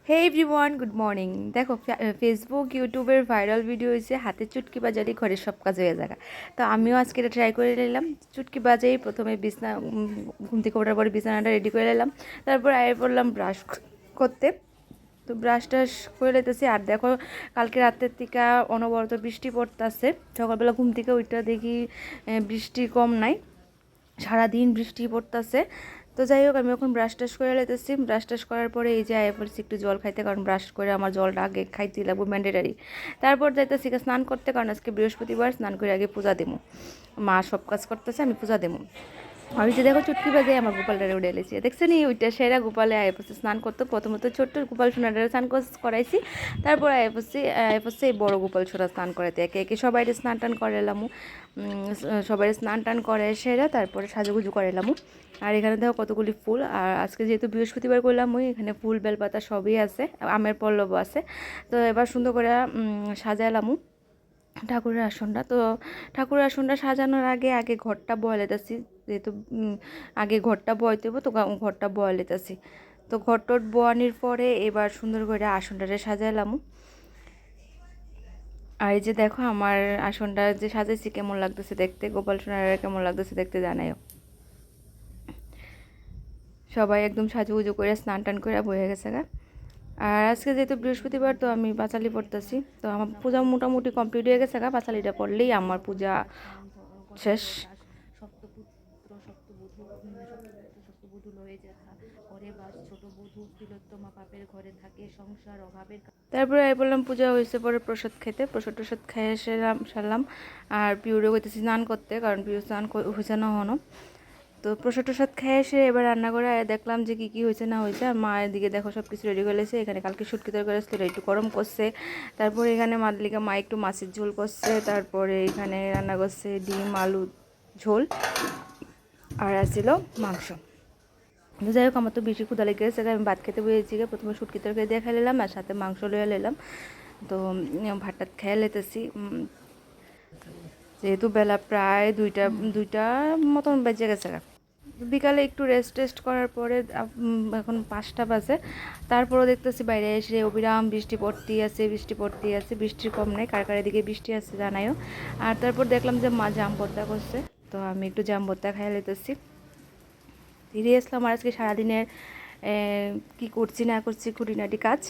হে everyone, good morning. দেখো, Facebook ইউটিউবের viral video হয়েছে হাতে চুটকি বাজারই ঘরের সব কাজ হয়ে যায়। তো আমিও আজকে এটা ট্রাই করে নিলাম। চুটকি বাজাই প্রথমে বিছনা ঘুম থেকে ওঠার পরে বিছানাটা রেডি করে নিলাম। তারপর আয় পড়লাম ব্রাশ করতে। তো ব্রাশ টাশ করে নিতেছি। আর দেখো, কালকে রাতের থেকে অনবরত বৃষ্টি পড়তেছে। সকালবেলা ঘুম থেকে ওইটা দেখি বৃষ্টি কম নাই, সারাদিন বৃষ্টি পড়তেছে। তো যাই হোক, আমি এখন ব্রাশ টাশ করে লেতেছি। ব্রাশ টাশ করার পরে এই যে আয় পড়ছি একটু জল খাইতে, কারণ ব্রাশ করে আমার জলটা আগে খাইতে লাগবে, ম্যান্ডেটারি। তারপর যাইতেছি স্নান করতে, কারণ আজকে বৃহস্পতিবার, স্নান করে আগে পূজা দেবো। মা সব কাজ করতেছে, আমি পূজা দেবো। আমি যে দেখো চুটকি বাজে আমার গোপালটারে উড়ে এলেছি, দেখছেন ওইটা সেরা গোপালে আয় পড়ছে স্নান করতে। প্রথমত ছোট্ট গোপাল সোনাটারে স্নান করাইছি, তারপর আয় পড়ছে এই বড় গোপাল সোনা স্নান করাইতে। একে একে সবাই স্নান টান করে এলাম, সবাই স্নান টান করে সেরা তারপরে সাজুগুজু করে এলাম। আর এখানে দেখো কতগুলি ফুল। আর আজকে যেহেতু বৃহস্পতিবার করলাম, ওই এখানে ফুল বেলপাতা সবই আছে, আমের পল্লবও আছে। তো এবার সুন্দর করে সাজাইলাম ঠাকুরের আসনটা। তো ঠাকুরের আসনটা সাজানোর আগে আগে ঘরটা বয়ে লেতেছি, যেহেতু আগে ঘরটা বয়তে হবো, তো ঘরটা বয়ে লেতেছি। তো ঘরটর বোয়ানির পরে এবার সুন্দর করে আসনটারে সাজাইলাম। আর এই যে দেখো আমার আসনটা যে সাজাইছি কেমন লাগতেছে দেখতে, গোপাল সোনারা কেমন লাগতেছে দেখতে জানাইও। সবাই একদম সাজুগুজু করে স্নান টান করে বয়ে গেছে গা। আর আজকে যেহেতু বৃহস্পতিবার, তো আমি পাঁচালি পড়তেছি। তো আমার পূজা মোটামুটি কমপ্লিট হয়ে গেছে গা, পাঁচালিটা পড়লেই আমার পূজা শেষ। সপ্তপুত্র সপ্তবধূ সপ্তবধূ লয়ে যেথা ঘরে বাস ছোট বধূ তিলোত্তমা পাপের ঘরে থাকে সংসার অভাবের। তারপরে আমি বললাম পূজা হয়েছে, পরে প্রসাদ খেতে, প্রসাদ টসাদ খেয়ে সারলাম। আর পিউরে হইতেছি স্নান করতে, কারণ পিউ স্নান হয়েছে না হনো। তো প্রসাদ টসাদ খেয়ে এসে এবার রান্না করে দেখলাম যে কী হয়েছে না হয়েছে। আর মায়ের দিকে দেখো সব কিছু রেডি করেছে। এখানে কালকে শুটকি তরকারি আসছিল, একটু গরম করছে। তারপরে এখানে মাদলিকা মা একটু মাছের ঝোল করছে। তারপরে এখানে রান্না করছে ডিম আলু ঝোল, আর আসছিল মাংস। তো যাই হোক, আমার তো বেশি ক্ষুধা লেগে গেছে, আমি ভাত খেতে বসেছি। প্রথমে শুটকি তরকারি দিয়ে খেয়ে নিলাম, আর সাথে মাংস লইয়া নিলাম। তো ভাতটা খেয়ে লেতেছি, যেহেতু বেলা প্রায় দুইটা দুইটা মতন বেজে গেছে। বিকালে একটু রেস্ট টেস্ট করার পরে এখন 5টা বাজে। তারপরও দেখতেছি বাইরে এসে অবিরাম বৃষ্টি পড়তেই আছে, বৃষ্টি পড়তেই আছে, বৃষ্টির কম নেই। কার কার এদিকে বৃষ্টি আছে জানাইও। আর তারপর দেখলাম যে মা জাম ভর্তা করছে, তো আমি একটু জাম ভর্তা খাইয়ে নিতেছি। ফিরে আসলাম আর আজকে সারাদিনের কী করছি না করছি খুঁটিনাটি কাজ।